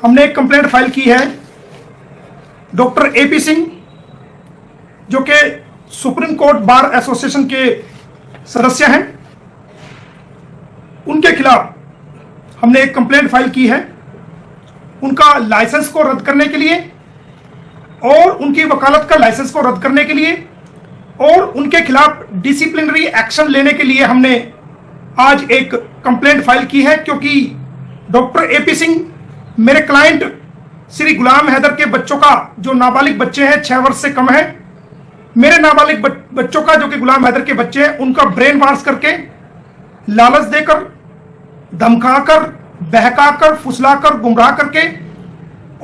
हमने एक complaint file की है डॉक्टर एपी सिंह, जो कि सुप्रीम कोर्ट बार एसोसिएशन के सदस्य हैं। उनके खिलाफ हमने एक कंप्लेंट फाइल की है उनका लाइसेंस को रद्द करने के लिए और उनकी वकालत का लाइसेंस को रद्द करने के लिए और उनके खिलाफ डिसिप्लिनरी एक्शन लेने के लिए हमने आज एक कंप्लेंट फाइल की है, क्योंकि डॉक्टर एपी सिंह मेरे क्लाइंट श्री गुलाम हैदर के बच्चों का, जो नाबालिग बच्चे हैं 6 वर्ष से कम है, मेरे नाबालिग बच्चों का जो कि गुलाम हैदर के बच्चे हैं, उनका ब्रेन वॉश करके, लालच देकर, धमकाकर, बहकाकर, फुसलाकर, गुमराह करके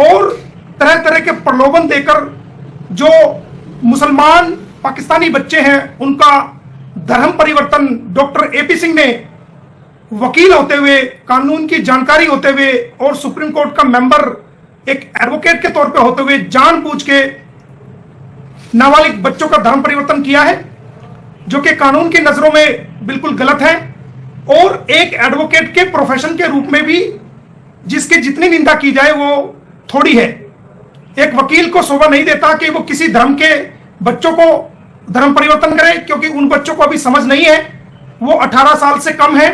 और तरह तरह के प्रलोभन देकर जो मुसलमान पाकिस्तानी बच्चे हैं उनका धर्म परिवर्तन डॉक्टर एपी सिंह ने वकील होते हुए, कानून की जानकारी होते हुए और सुप्रीम कोर्ट का मेंबर, एक एडवोकेट के तौर पे होते हुए जानबूझ के नाबालिग बच्चों का धर्म परिवर्तन किया है, जो कि कानून की नजरों में बिल्कुल गलत है। और एक एडवोकेट के प्रोफेशन के रूप में भी जिसकी जितनी निंदा की जाए वो थोड़ी है। एक वकील को शोभा नहीं देता कि वो किसी धर्म के बच्चों को धर्म परिवर्तन करे, क्योंकि उन बच्चों को अभी समझ नहीं है, वो 18 साल से कम है।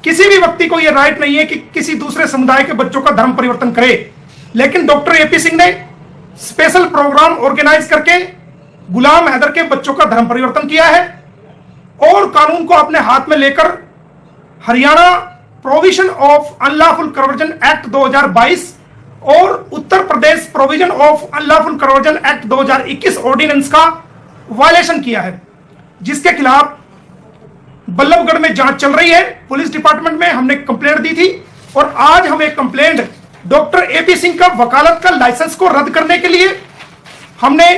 किसी भी व्यक्ति को यह राइट नहीं है कि किसी दूसरे समुदाय के बच्चों का धर्म परिवर्तन करे। लेकिन डॉक्टर एपी सिंह ने स्पेशल प्रोग्राम ऑर्गेनाइज करके गुलाम हैदर के बच्चों का धर्म परिवर्तन किया है और कानून को अपने हाथ में लेकर Haryana provision of unlawful conversion act 2022 और Uttar Pradesh provision of unlawful conversion act 2021 ordinance का वायलेशन किया है, जिसके खिलाफ बल्लभगढ़ में जांच चल रही है। पुलिस डिपार्टमेंट में हमने कंप्लेंट दी थी और आज हम एक कंप्लेंट डॉक्टर एपी सिंह का वकालत का लाइसेंस को रद्द करने के लिए हमने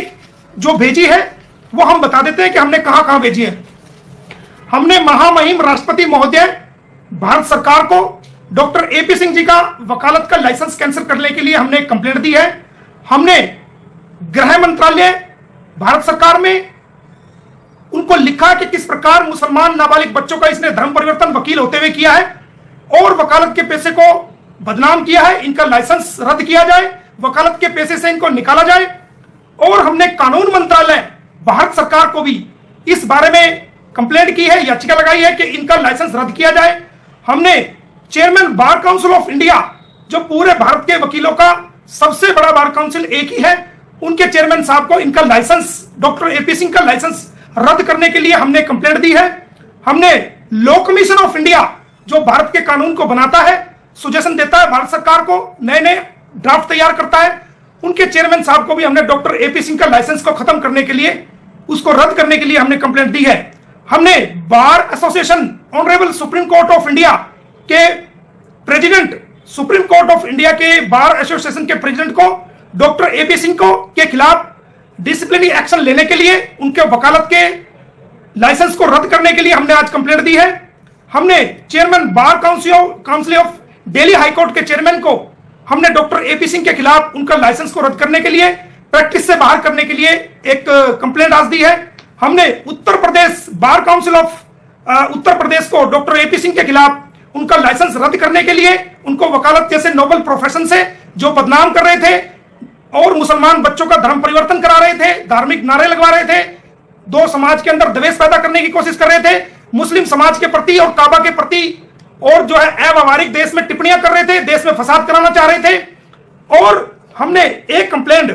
जो भेजी है वो हम बता देते हैं कि हमने कहां कहां भेजी है। हमने महामहिम राष्ट्रपति महोदय भारत सरकार को डॉक्टर एपी सिंह जी का वकालत का लाइसेंस कैंसिल करने के लिए हमने कंप्लेंट दी है। हमने गृह मंत्रालय भारत सरकार में उनको लिखा कि किस प्रकार मुसलमान नाबालिग बच्चों का इसने धर्म परिवर्तन वकील होते हुए किया है और वकालत के पैसे को बदनाम किया है, इनका लाइसेंस रद्द किया जाए, वकालत के पैसे से इनको निकाला जाए। और हमने कानून मंत्रालय भारत सरकार को भी इस बारे में कंप्लेंट की है, याचिका लगाई है कि इनका लाइसेंस रद्द किया जाए। हमने chairman bar council of India, जो पूरे भारत के वकीलों का सबसे बड़ा बार काउंसिल एक ही है, उनके चेयरमैन साहब को इनका लाइसेंस, डॉक्टर एपी सिंह का लाइसेंस रद्द करने के लिए हमने कंप्लेंट दी है। हमने लॉ कमीशन ऑफ इंडिया, जो भारत के कानून को बनाता है, सुजेशन देता है भारत सरकार को, नए नए ड्राफ्ट तैयार करता है, उनके चेयरमैन साहब को भी हमने डॉक्टर एपी सिंह का लाइसेंस को खत्म करने के लिए, उसको रद्द करने के लिए हमने कंप्लेंट दी है। हमने bar association honourable Supreme Court of India के president, Supreme Court of India के बार एसोसिएशन के प्रेसिडेंट को डॉक्टर एपी सिंह को के खिलाफ डिसिप्लिनरी एक्शन लेने के लिए, उनके वकालत के लाइसेंस को रद्द करने के लिए हमने आज कंप्लेंट दी है। हमने chairman bar council of Delhi high court के चेयरमैन को हमने डॉक्टर एपी सिंह के खिलाफ उनका लाइसेंस को रद्द करने के लिए, प्रैक्टिस से बाहर करने के लिए एक कंप्लेंट आज दी है। हमने Uttar Pradesh bar council of Uttar Pradesh को डॉक्टर एपी सिंह के खिलाफ उनका लाइसेंस रद्द करने के लिए, उनको वकालत जैसे नोबल प्रोफेशन से जो बदनाम कर रहे थे और मुसलमान बच्चों का धर्म परिवर्तन करा रहे थे, धार्मिक नारे लगवा रहे थे, दो समाज के अंदर द्वेष पैदा करने की कोशिश कर रहे थे, मुस्लिम समाज के प्रति और काबा के प्रति, और जो है अव्यावहारिक देश में टिप्पणियां कर रहे थे, देश में फसाद कराना चाह रहे थे। और हमने एक complaint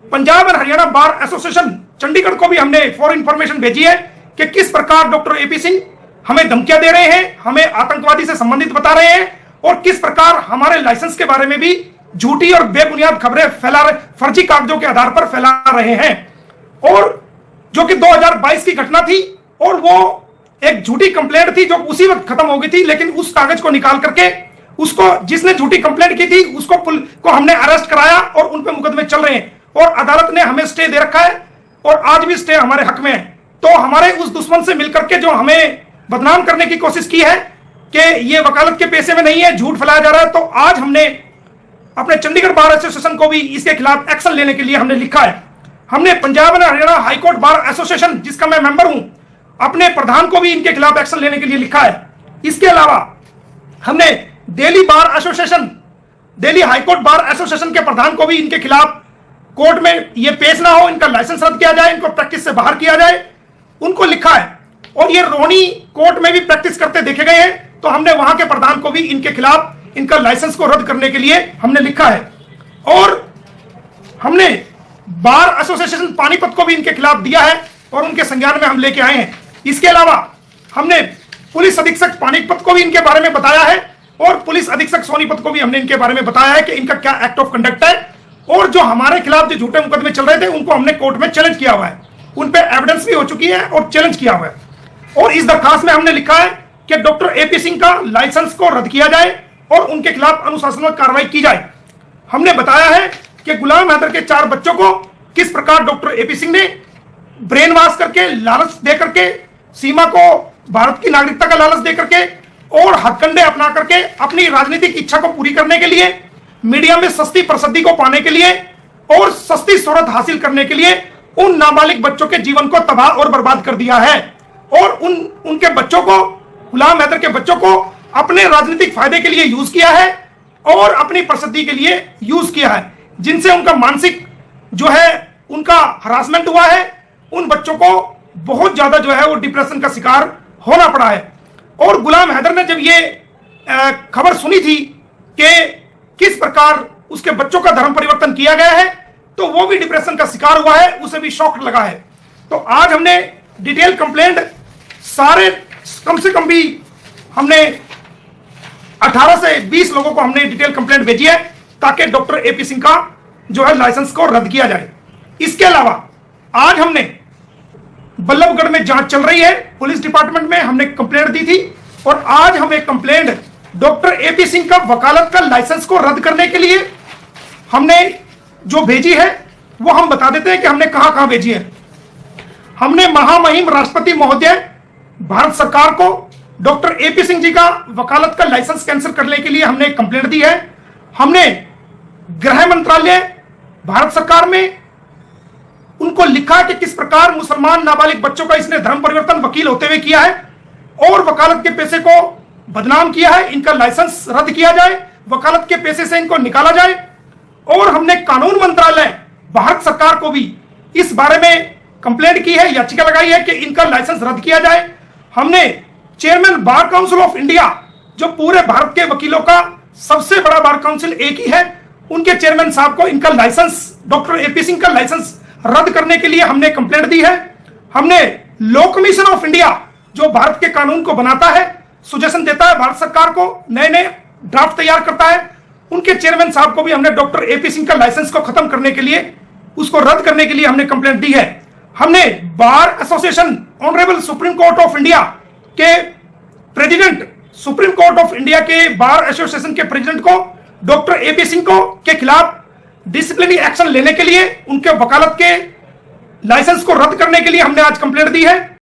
Punjab and Haryana bar association Chandigarh को भी हमने फॉर इंफॉर्मेशन भेजी है कि किस प्रकार डॉक्टर एपी सिंह हमें धमकियां दे रहे हैं, हमें आतंकवादी से संबंधित बता रहे हैं और किस प्रकार हमारे लाइसेंस के बारे में भी झूठी और बेबुनियाद खबरें फैला रहे, फर्जी कागजों के आधार पर फैला रहे हैं। और जो कि 2022 की घटना थी और वो एक झूठी कंप्लेंट थी जो उसी वक्त खत्म हो गई थी, लेकिन उस कागज को निकाल करके उसको, जिसने झूठी कंप्लेंट की थी उसको को हमने अरेस्ट कराया और उन पे मुकदमे चल रहे हैं और अदालत ने हमें स्टे दे रखा है और आज भी स्टे हमारे हक में है। तो हमारे उस दुश्मन से मिलकर के जो हमें बदनाम करने की कोशिश की है कि ये वकालत के पैसे में नहीं है, झूठ फैलाया जा रहा है, तो आज हमने अपने चंडीगढ़ बार एसोसिएशन को भी इसके खिलाफ एक्शन लेने के लिए हमने लिखा है। हमने Punjab and Haryana high court bar association, जिसका मैं मेंबर हूं, अपने प्रधान को भी इनके खिलाफ एक्शन लेने के लिए लिखा है। इसके अलावा हमने Delhi bar association Delhi high court bar association के प्रधान को भी इनके खिलाफ कोर्ट में ये पेश ना हो, इनका लाइसेंस रद्द किया जाए, इनको प्रैक्टिस से बाहर किया जाए, उनको लिखा है। और ये रोनी कोर्ट में भी प्रैक्टिस करते देखे गए हैं, तो हमने वहां के प्रधान को भी इनके खिलाफ इनका लाइसेंस को रद्द करने के लिए हमने लिखा है। और हमने बार एसोसिएशन पानीपत को भी इनके खिलाफ दिया है और उनके संज्ञान में हम लेके आए हैं। इसके अलावा हमने पुलिस अधीक्षक पानीपत को भी इनके बारे में बताया है और पुलिस अधीक्षक सोनीपत को भी हमने इनके बारे में बताया है कि इनका क्या एक्ट ऑफ कंडक्ट है, और जो हमारे खिलाफ जो झूठे मुकदमे चल रहे थे उनको हमने कोर्ट में चैलेंज किया हुआ है, उन पे एविडेंस भी हो चुकी है और चैलेंज किया हुआ है। और इस दरखास्त में हमने लिखा है कि डॉक्टर एपी सिंह का लाइसेंस को रद्द किया जाए और उनके खिलाफ अनुशासनात्मक कार्रवाई की जाए। हमने बताया है कि गुलाम हैदर के 4 बच्चों को किस प्रकार डॉक्टर एपी सिंह ने ब्रेन वॉश करके, लालच दे करके, सीमा को भारत की नागरिकता का लालच दे करके और हथकंडे अपना करके अपनी राजनीतिक इच्छा को पूरी करने के लिए, मीडिया में सस्ती प्रसिद्धि को पाने के लिए और सस्ती शोहरत हासिल करने के लिए उन नाबालिग बच्चों के जीवन को तबाह और बर्बाद कर दिया है। और उनके बच्चों को, गुलाम हैदर के बच्चों को अपने राजनीतिक फायदे के लिए यूज किया है और अपनी प्रसिद्धि के लिए यूज किया है, जिनसे उनका मानसिक जो है उनका हरासमेंट हुआ है। उन बच्चों को बहुत ज्यादा जो है वो डिप्रेशन का शिकार होना पड़ा है। और गुलाम हैदर ने जब ये खबर सुनी थी कि किस प्रकार उसके बच्चों का धर्म परिवर्तन किया गया है, तो वो भी डिप्रेशन का शिकार हुआ है, उसे भी शॉक लगा है। तो आज हमने डिटेल कंप्लेंट सारे, कम से कम भी हमने 18 से 20 लोगों को हमने डिटेल कंप्लेंट भेजी है ताकि डॉक्टर एपी सिंह का जो है लाइसेंस को रद्द किया जाए। इसके अलावा आज हमने बल्लभगढ़ में जांच चल रही है, पुलिस डिपार्टमेंट में हमने कंप्लेंट दी थी और आज हम एक कंप्लेंट डॉक्टर एपी सिंह का वकालत का लाइसेंस को रद्द करने के लिए हमने जो भेजी है वो हम बता देते हैं कि हमने कहां कहां भेजी है। हमने महामहिम राष्ट्रपति महोदय भारत सरकार को डॉक्टर एपी सिंह जी का वकालत का लाइसेंस कैंसिल करने के लिए हमने एक कंप्लेंट दी है। हमने गृह मंत्रालय भारत सरकार में उनको लिखा कि किस प्रकार मुसलमान नाबालिग बच्चों का इसने धर्म परिवर्तन वकील होते हुए किया है और वकालत के पैसे को बदनाम किया है, इनका लाइसेंस रद्द किया जाए, वकालत के पैसे से इनको निकाला जाए। और हमने कानून मंत्रालय भारत सरकार को भी इस बारे में कंप्लेंट की है, याचिका लगाई है कि इनका लाइसेंस रद्द किया जाए। हमने chairman bar council of India, जो पूरे भारत के वकीलों का सबसे बड़ा बार काउंसिल एक ही है, उनके चेयरमैन साहब को इनका लाइसेंस, डॉक्टर एपी सिंह का लाइसेंस रद्द करने के लिए हमने कंप्लेंट दी है। हमने लॉ कमीशन ऑफ इंडिया, जो भारत के कानून को बनाता है, सुजेशन देता है भारत सरकार को, नए नए ड्राफ्ट तैयार करता है, उनके चेयरमैन साहब को भी हमने डॉक्टर एपी सिंह का लाइसेंस को खत्म करने के लिए, उसको रद्द करने के लिए हमने कंप्लेंट दी है। हमने bar association, honourable Supreme Court of India के president, Supreme Court of India के बार एसोसिएशन के प्रेसिडेंट को डॉक्टर एपी सिंह को के खिलाफ डिसिप्लिनरी एक्शन लेने के लिए, उनके वकालत के लाइसेंस को रद्द करने के लिए हमने आज कंप्लेंट दी है।